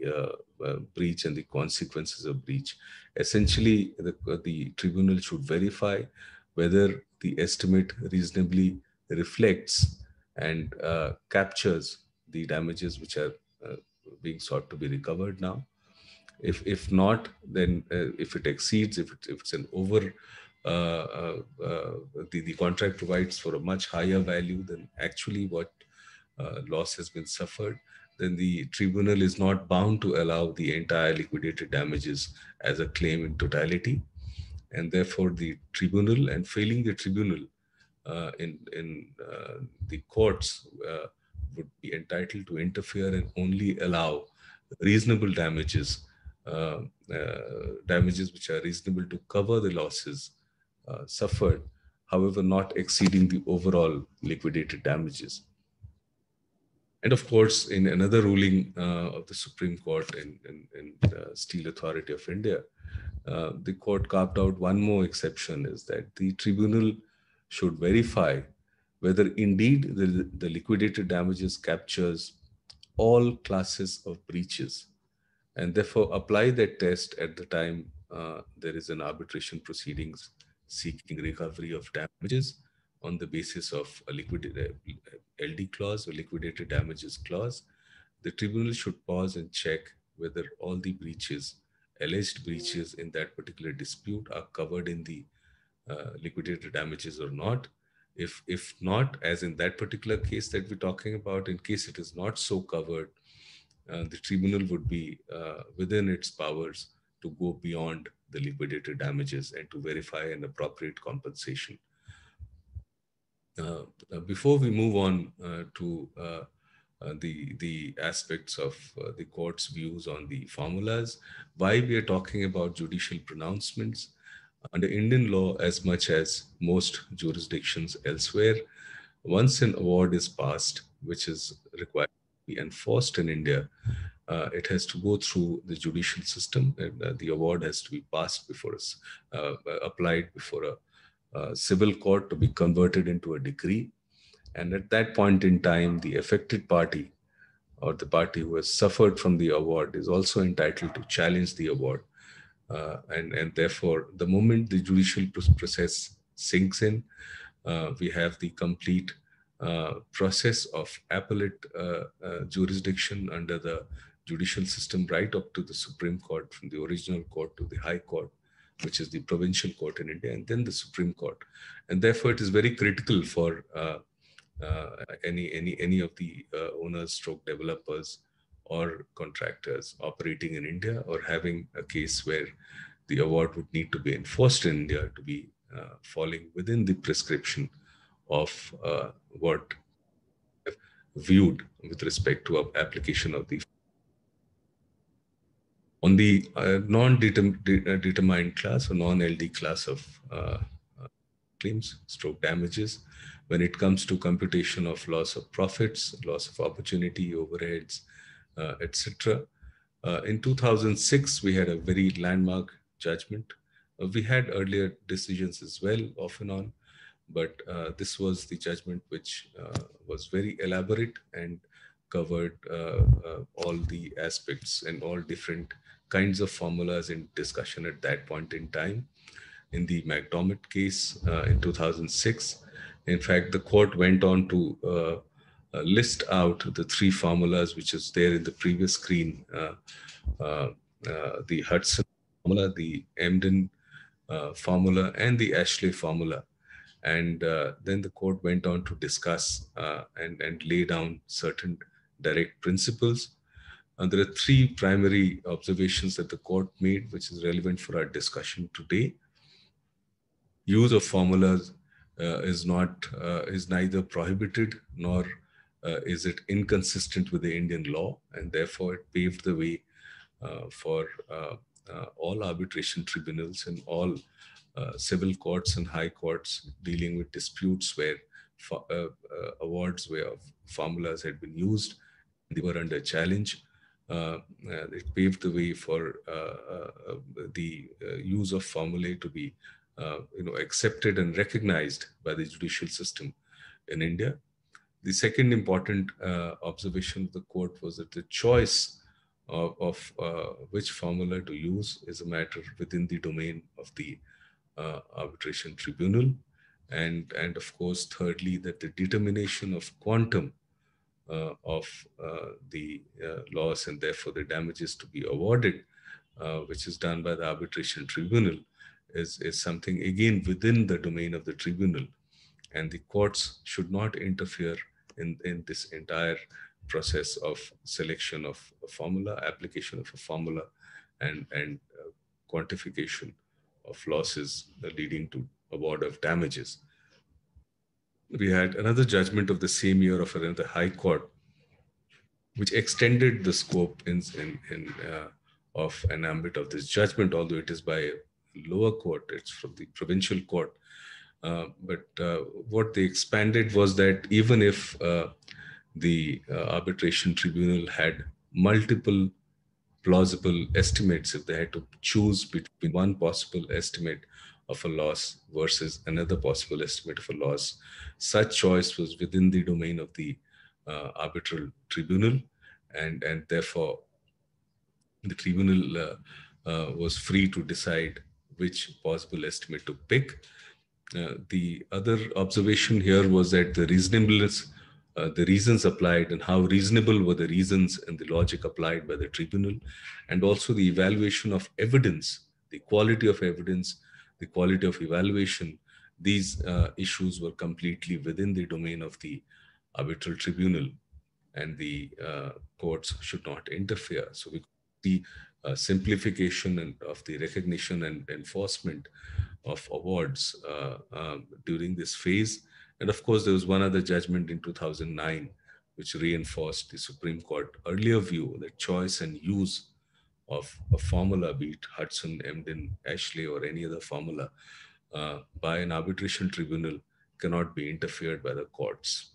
breach and the consequences of breach. Essentially, the tribunal should verify whether the estimate reasonably reflects and captures the damages which are being sought to be recovered now. If not, then if it exceeds, if it's an over, the contract provides for a much higher value than actually what loss has been suffered, then the tribunal is not bound to allow the entire liquidated damages as a claim in totality. And therefore the tribunal, and failing the tribunal in the courts, would be entitled to interfere and only allow reasonable damages, damages which are reasonable to cover the losses suffered, however not exceeding the overall liquidated damages. And of course, in another ruling of the Supreme Court in Steel Authority of India, the court carved out one more exception, is that the tribunal should verify whether indeed the liquidated damages captures all classes of breaches, and therefore apply that test at the time there is an arbitration proceedings seeking recovery of damages on the basis of a LD clause or liquidated damages clause. The tribunal should pause and check whether all the breaches, alleged breaches in that particular dispute, are covered in the liquidated damages or not. If not, as in that particular case that we're talking about, in case it is not so covered, the tribunal would be within its powers to go beyond the liquidated damages and to verify an appropriate compensation. Before we move on to the aspects of the court's views on the formulas, why we are talking about judicial pronouncements, under Indian law, as much as most jurisdictions elsewhere, once an award is passed, which is required to be enforced in India, it has to go through the judicial system, and the award has to be passed before us, applied before a civil court to be converted into a decree. And at that point in time, the affected party or the party who has suffered from the award is also entitled to challenge the award. And therefore, the moment the judicial process sinks in, we have the complete process of appellate jurisdiction under the judicial system right up to the Supreme Court, from the original court to the High Court, which is the provincial court in India, and then the Supreme Court. And therefore, it is very critical for any of the owners, stroke developers, or contractors operating in India or having a case where the award would need to be enforced in India to be falling within the prescription of what viewed with respect to application of the. On the non-determined class or non-LD class of claims, stroke damages, when it comes to computation of loss of profits, loss of opportunity, overheads, etc. In 2006, we had a very landmark judgment. We had earlier decisions as well, off and on, but this was the judgment which was very elaborate and covered all the aspects and all different kinds of formulas in discussion at that point in time. In the McDermott case in 2006, in fact, the court went on to list out the three formulas which is there in the previous screen, the Hudson formula, the Emden formula, and the Ashley formula. And then the court went on to discuss and lay down certain direct principles. And there are three primary observations that the court made, which is relevant for our discussion today. Use of formulas is neither prohibited nor is it inconsistent with the Indian law, and therefore it paved the way for all arbitration tribunals and all civil courts and high courts dealing with disputes where awards where formulas had been used, they were under challenge. It paved the way for the use of formulae to be accepted and recognized by the judicial system in India. The second important observation of the court was that the choice of which formula to use is a matter within the domain of the arbitration tribunal. And of course, thirdly, that the determination of quantum of the loss and therefore the damages to be awarded, which is done by the arbitration tribunal, is something again within the domain of the tribunal. And the courts should not interfere in this entire process of selection of a formula, application of a formula, and quantification of losses leading to award of damages. We had another judgment of the same year of another high court, which extended the scope of an ambit of this judgment, although it is by a lower court, it's from the provincial court. But what they expanded was that even if the arbitration tribunal had multiple plausible estimates, if they had to choose between one possible estimate of a loss versus another possible estimate of a loss, such choice was within the domain of the arbitral tribunal, and therefore the tribunal was free to decide which possible estimate to pick. The other observation here was that the reasonableness, the reasons applied and how reasonable were the reasons and the logic applied by the tribunal, and also the evaluation of evidence, the quality of evidence, the quality of evaluation. These issues were completely within the domain of the arbitral tribunal, and the courts should not interfere. So we see simplification and of the recognition and enforcement of awards during this phase. And of course, there was one other judgment in 2009, which reinforced the Supreme Court earlier view that choice and use of a formula, be it Hudson, Emden, Ashley, or any other formula, by an arbitration tribunal cannot be interfered by the courts.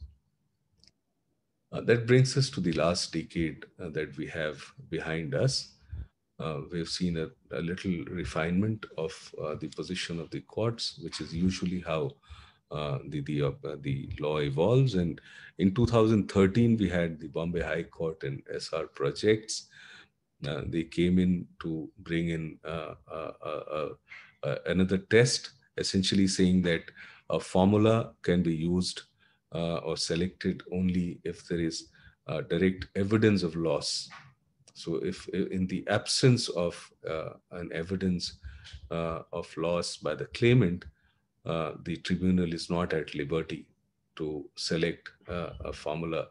That brings us to the last decade that we have behind us. We've seen a little refinement of the position of the courts, which is usually how the law evolves. And in 2013, we had the Bombay High Court and SR projects. They came in to bring in another test, essentially saying that a formula can be used or selected only if there is direct evidence of loss. So if in the absence of an evidence of loss by the claimant, the tribunal is not at liberty to select a formula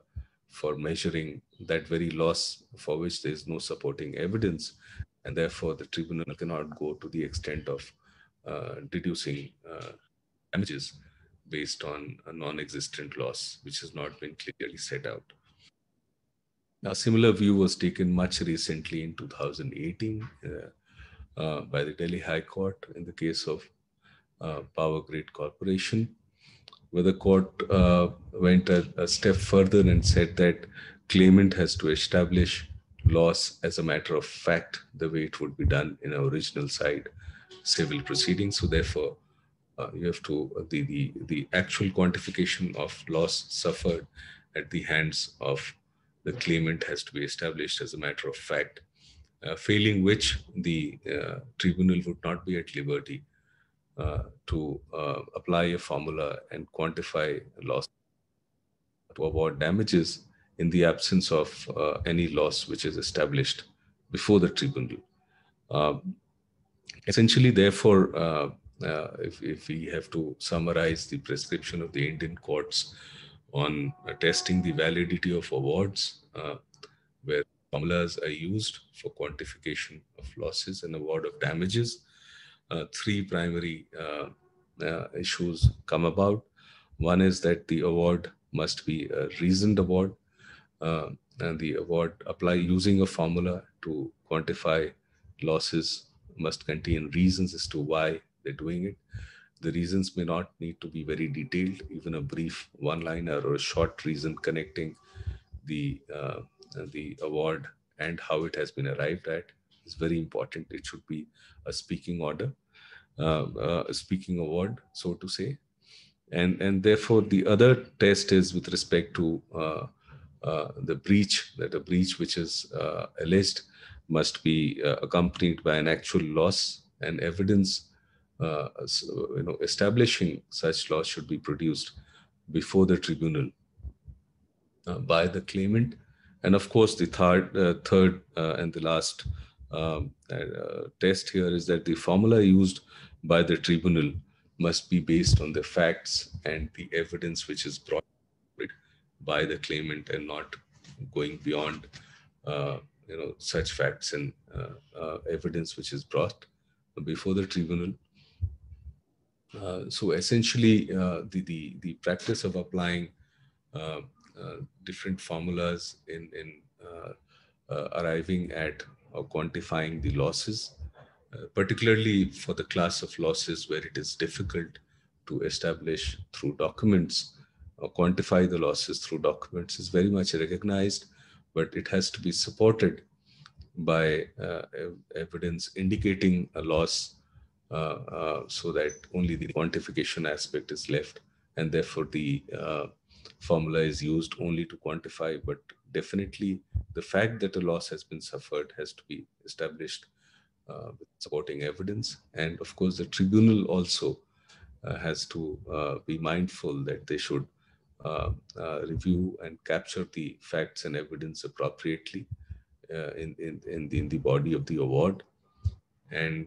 for measuring that very loss for which there is no supporting evidence. And therefore, the tribunal cannot go to the extent of deducing damages based on a non-existent loss, which has not been clearly set out. A similar view was taken much recently in 2018 by the Delhi High Court in the case of Power Grid Corporation, where the court went a step further and said that claimant has to establish loss as a matter of fact, the way it would be done in an original side civil proceedings. So therefore, you have to, the actual quantification of loss suffered at the hands of the claimant has to be established as a matter of fact, failing which the tribunal would not be at liberty to apply a formula and quantify loss to award damages in the absence of any loss which is established before the tribunal. Essentially, therefore, if we have to summarize the prescription of the Indian courts on testing the validity of awards, where formulas are used for quantification of losses and award of damages, three primary issues come about. One is that the award must be a reasoned award, and the award apply using a formula to quantify losses must contain reasons as to why they're doing it. The reasons may not need to be very detailed, even a brief one-liner or a short reason connecting the award and how it has been arrived at is very important. It should be a speaking order. speaking award, so to say. And therefore, the other test is with respect to the breach, that a breach which is alleged must be accompanied by an actual loss, and evidence establishing such loss should be produced before the tribunal by the claimant. And of course, the third and the last test here is that the formula used by the tribunal must be based on the facts and the evidence which is brought by the claimant, and not going beyond such facts and evidence which is brought before the tribunal. So essentially, the practice of applying different formulas in arriving at or quantifying the losses, particularly for the class of losses where it is difficult to establish through documents or quantify the losses through documents, is very much recognized, but it has to be supported by evidence indicating a loss, so that only the quantification aspect is left, and therefore the formula is used only to quantify. But definitely the fact that a loss has been suffered has to be established with supporting evidence. And of course, the tribunal also has to be mindful that they should review and capture the facts and evidence appropriately in the body of the award. And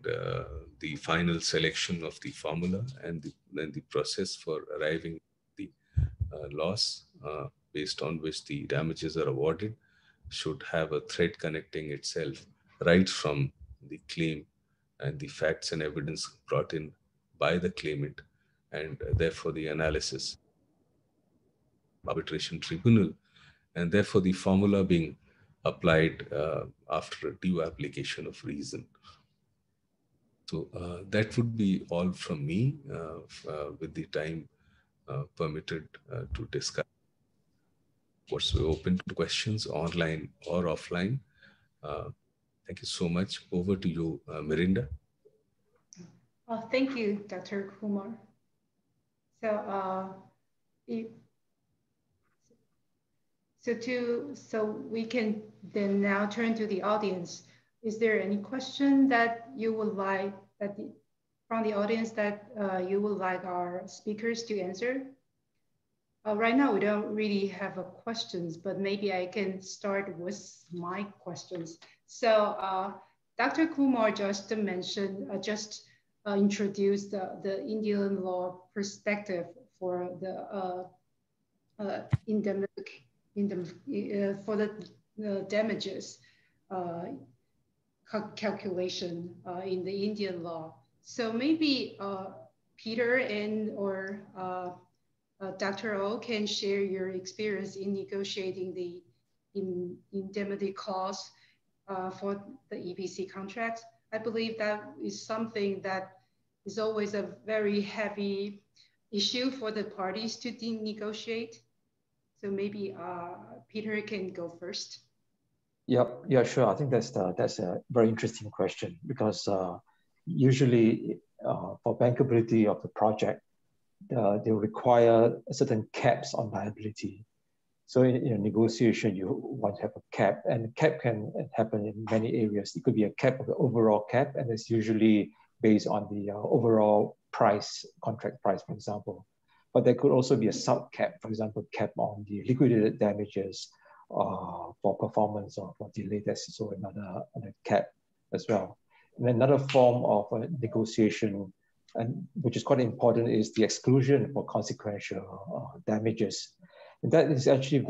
the final selection of the formula and the process for arriving at the loss based on which the damages are awarded should have a thread connecting itself right from the claim and the facts and evidence brought in by the claimant, and therefore the analysis arbitration tribunal, and therefore the formula being applied after a due application of reason. So that would be all from me with the time permitted to discuss. Of course, we're open to questions online or offline. Thank you so much. Over to you, Mirinda. Thank you, Dr. Kumar. So we can then now turn to the audience. Is there any question that you would like from the audience that you would like our speakers to answer? Right now, we don't really have questions, but maybe I can start with my questions. So Dr. Kumar just mentioned, introduced the Indian law perspective for the for the damages calculation in the Indian law. So maybe Peter or Dr. O can share your experience in negotiating the indemnity clause for the EPC contract. I believe that is something that is always a very heavy issue for the parties to negotiate. So maybe Peter can go first. Yeah, sure. I think that's a very interesting question, because usually for bankability of the project, they require certain caps on liability. So in a negotiation, you want to have a cap, and a cap can happen in many areas. It could be a cap of the overall cap, and it's usually based on the overall price, contract price, for example. But there could also be a sub-cap, for example, cap on the liquidated damages for performance or for delay. That's also another cap as well. And another form of negotiation, and which is quite important, is the exclusion for consequential damages. And that is actually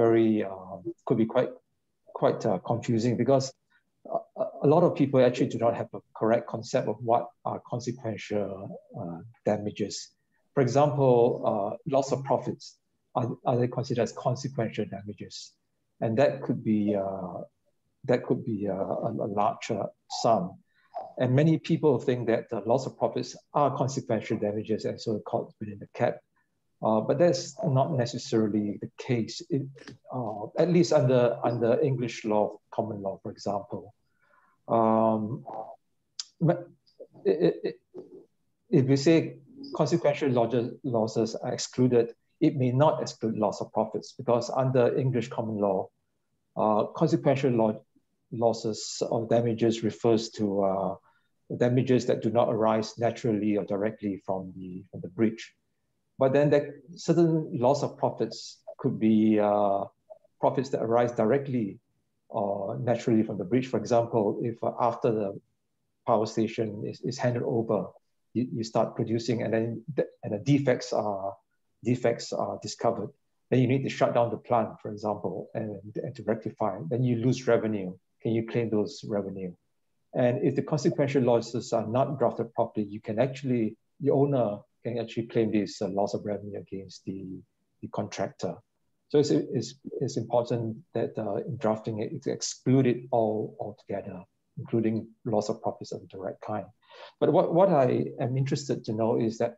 could be quite confusing, because a lot of people actually do not have a correct concept of what are consequential damages. For example, loss of profits, are they considered as consequential damages? And that could be a larger sum. And many people think that the loss of profits are consequential damages, and so caught within the cap. But that's not necessarily the case, at least under English law, common law, for example. if we say consequential losses are excluded, it may not exclude loss of profits, because under English common law, consequential losses or damages refers to damages that do not arise naturally or directly from the breach. But then certain loss of profits could be profits that arise directly or naturally from the breach. For example, if after the power station is handed over, you start producing, and then the defects are discovered, then you need to shut down the plant, for example, and to rectify. Then you lose revenue. Can you claim those revenue? And if the consequential losses are not drafted properly, the owner can actually claim this loss of revenue against the contractor. So it's important that in drafting it, to exclude it all altogether, including loss of profits of the direct kind. But what I am interested to know is that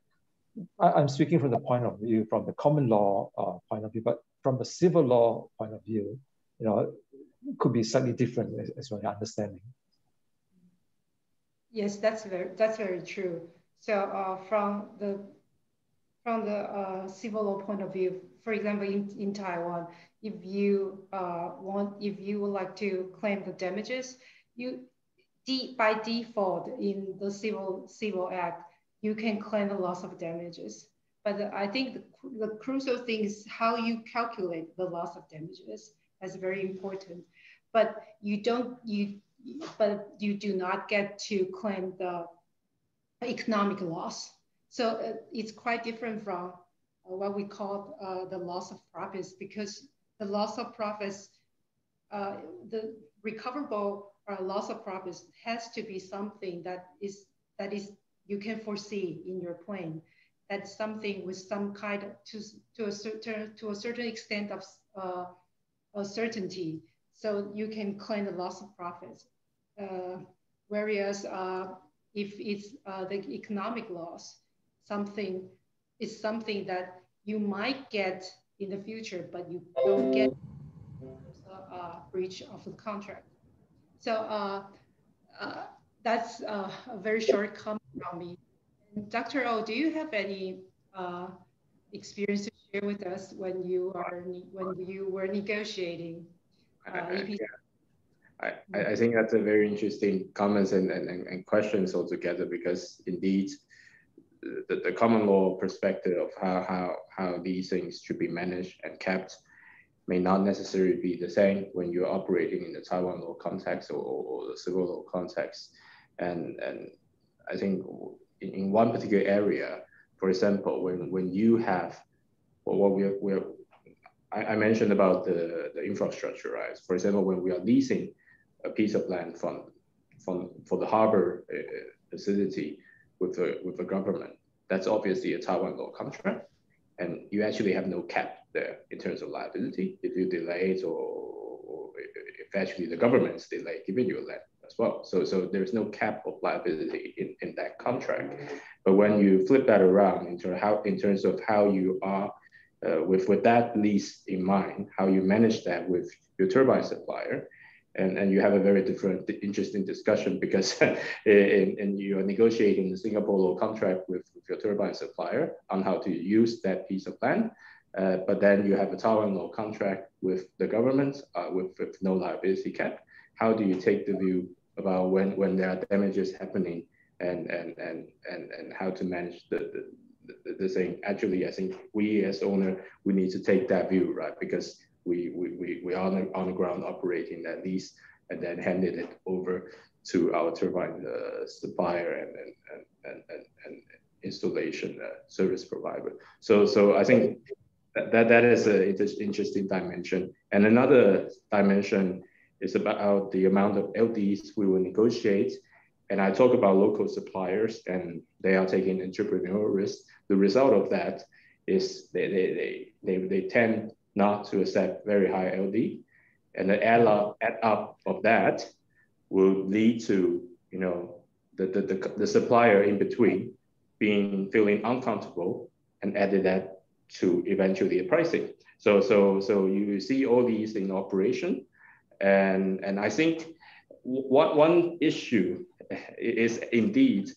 I'm speaking from the point of view, from the common law point of view, but from the civil law point of view, it could be slightly different as my understanding. Yes, that's very true. So from the civil law point of view, for example, in Taiwan, if you would like to claim the damages, by default in the Civil Act, you can claim the loss of damages. But I think the crucial thing is how you calculate the loss of damages. That's very important. But you do not get to claim the economic loss. So it's quite different from what we call the loss of profits, because the loss of profits, the recoverable loss of profits has to be something that is you can foresee in your claim. That's something with some kind of to a certain extent of certainty, so you can claim the loss of profits. Whereas if it's the economic loss, something that you might get in the future, but you don't get breach of the contract. So that's a very short comment from me. And Dr. O, do you have any experience to share with us when you were negotiating EPC? I think that's a very interesting comments and questions altogether, because indeed the common law perspective of how these things should be managed and kept may not necessarily be the same when you're operating in the Taiwan law context or the civil law context. And I think in one particular area, for example, when you have, I mentioned about the infrastructure, right? For example, when we are leasing a piece of land for the harbor facility with the government, that's obviously a Taiwan law contract, and you actually have no cap there in terms of liability if you delay it, or if actually the government's delayed giving you a land as well. So there's no cap of liability in that contract. But when you flip that around in terms of how you are with that lease in mind, how you manage that with your turbine supplier, and you have a very different, interesting discussion, because and you are negotiating the Singapore law contract with your turbine supplier on how to use that piece of land. But then you have a Taiwan law contract with the government with no liability cap. How do you take the view about when there are damages happening and how to manage the thing? Actually, I think we as owner, we need to take that view, right? Because we are on the ground operating that lease and then handed it over to our turbine supplier and installation service provider. So I think that is an interesting dimension. And another dimension is about the amount of LDs we will negotiate. And I talk about local suppliers, and they are taking entrepreneurial risk. The result of that is they tend not to accept very high LD, and the add up of that will lead to the supplier in between feeling uncomfortable and added that to eventually a pricing. So you see all these in operation, and I think one issue is indeed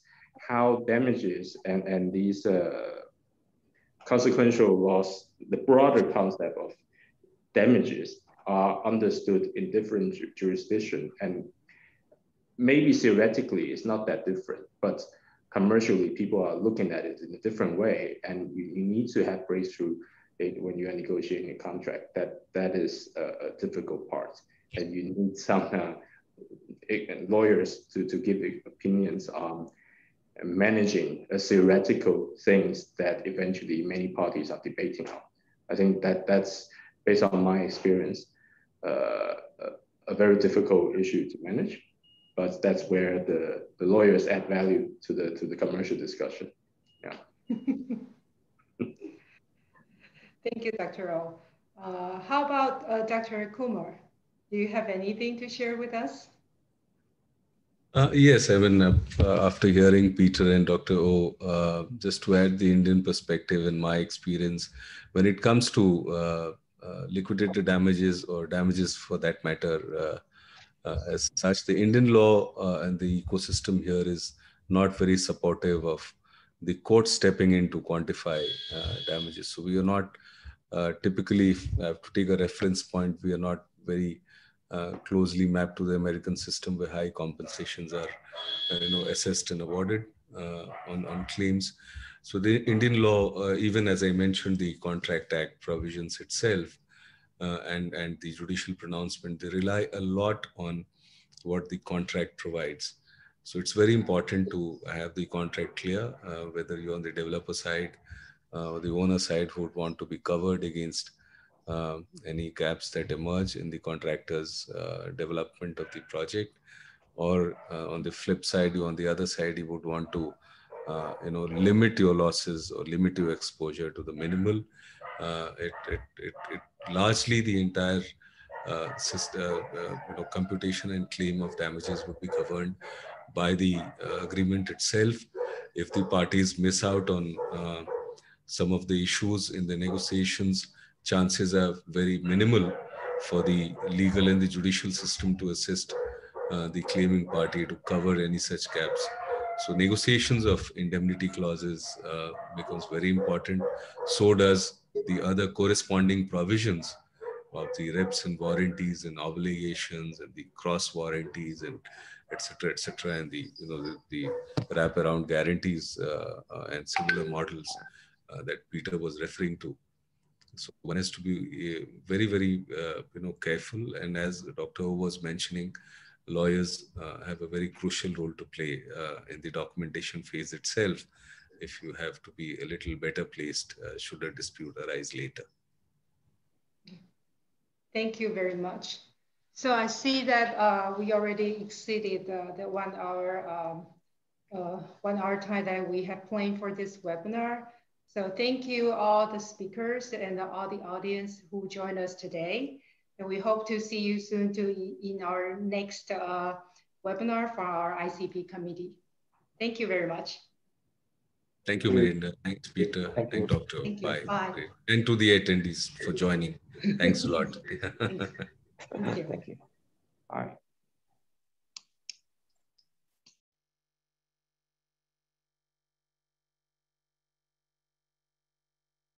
how damages and these consequential loss, the broader concept of damages are understood in different jurisdictions, and maybe theoretically it's not that different, but commercially people are looking at it in a different way, and you need to have breakthrough when you are negotiating a contract. That is a difficult part, and you need some lawyers to give opinions on managing theoretical things that eventually many parties are debating on. I think that's, based on my experience, a very difficult issue to manage, but that's where the lawyers add value to the commercial discussion. Yeah. Thank you, Dr. O. How about Dr. Kumar? Do you have anything to share with us? Yes, I mean, after hearing Peter and Dr. O, just to add the Indian perspective and my experience, when it comes to liquidated damages or damages for that matter, as such, the Indian law and the ecosystem here is not very supportive of the court stepping in to quantify damages. So we are not typically, if I have to take a reference point, we are not very closely mapped to the American system where high compensations are assessed and awarded on claims. So the Indian law, even as I mentioned, the Contract Act provisions itself and the judicial pronouncement, they rely a lot on what the contract provides. So it's very important to have the contract clear, whether you're on the developer side or the owner side who would want to be covered against any gaps that emerge in the contractor's development of the project, or on the flip side, on the other side, you would want to limit your losses or limit your exposure to the minimal. It largely the entire computation and claim of damages would be governed by the agreement itself. If the parties miss out on some of the issues in the negotiations, chances are very minimal for the legal and the judicial system to assist the claiming party to cover any such gaps. So negotiations of indemnity clauses becomes very important. So does the other corresponding provisions of the reps and warranties and obligations and the cross warranties and etc., and the wraparound guarantees and similar models that Peter was referring to. So one has to be very, very careful. And as Dr. O was mentioning, lawyers have a very crucial role to play in the documentation phase itself, if you have to be a little better placed should a dispute arise later. Thank you very much. So I see that we already exceeded the 1 hour 1 hour time that we have planned for this webinar. So thank you all the speakers and all the audience who joined us today. And we hope to see you soon in our next webinar for our ICP committee. Thank you very much. Thank you, Melinda. Thanks, Peter. Thank you, Dr. Thank you. Bye. Bye. Great. And to the attendees for joining. Thanks a lot. Thank you. Thank you. Bye.